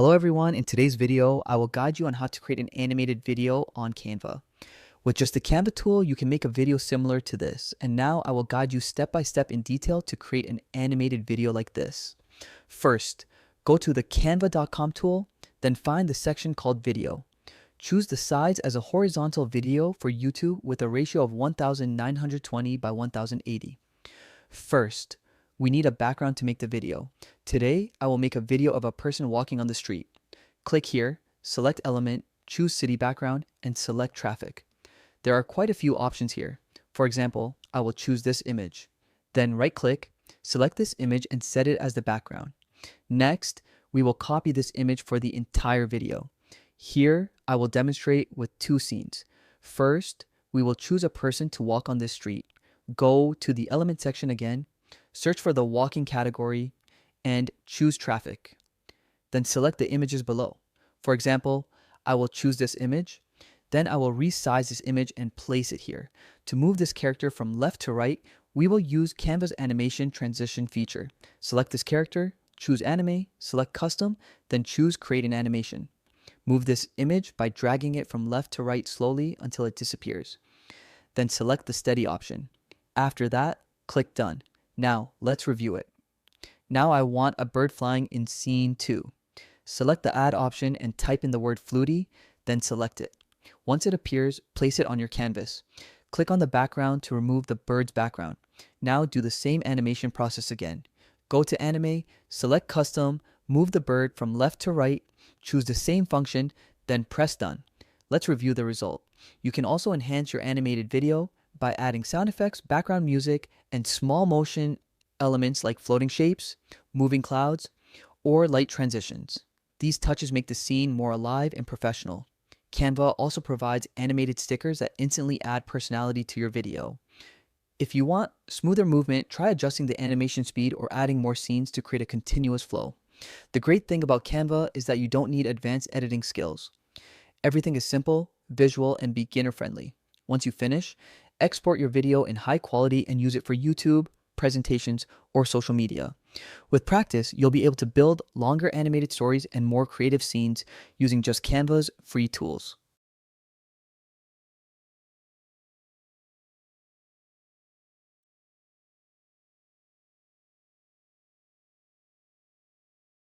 Hello everyone, in today's video, I will guide you on how to create an animated video on Canva. With just the Canva tool, you can make a video similar to this. And now I will guide you step by step in detail to create an animated video like this. First, go to the canva.com tool, then find the section called video. Choose the size as a horizontal video for YouTube with a ratio of 1920 by 1080. First, we need a background to make the video. Today, I will make a video of a person walking on the street. Click here, select element, choose city background, and select traffic. There are quite a few options here. For example, I will choose this image. Then right-click, select this image and set it as the background. Next, we will copy this image for the entire video. Here, I will demonstrate with two scenes. First, we will choose a person to walk on this street. Go to the element section again, search for the walking category, and choose traffic. Then select the images below. For example, I will choose this image. Then I will resize this image and place it here. To move this character from left to right, we will use Canva's animation transition feature. Select this character, choose anime, select custom, then choose create an animation. Move this image by dragging it from left to right slowly until it disappears. Then select the steady option. After that, click done. Now, let's review it. Now I want a bird flying in scene 2. Select the add option and type in the word fluty, then select it. Once it appears, place it on your canvas. Click on the background to remove the bird's background. Now do the same animation process again. Go to anime, select custom, move the bird from left to right, choose the same function, then press done. Let's review the result. You can also enhance your animated video by adding sound effects, background music, and small motion elements like floating shapes, moving clouds, or light transitions. These touches make the scene more alive and professional. Canva also provides animated stickers that instantly add personality to your video. If you want smoother movement, try adjusting the animation speed or adding more scenes to create a continuous flow. The great thing about Canva is that you don't need advanced editing skills. Everything is simple, visual, and beginner-friendly. Once you finish, export your video in high quality and use it for YouTube, presentations, or social media. With practice, you'll be able to build longer animated stories and more creative scenes using just Canva's free tools.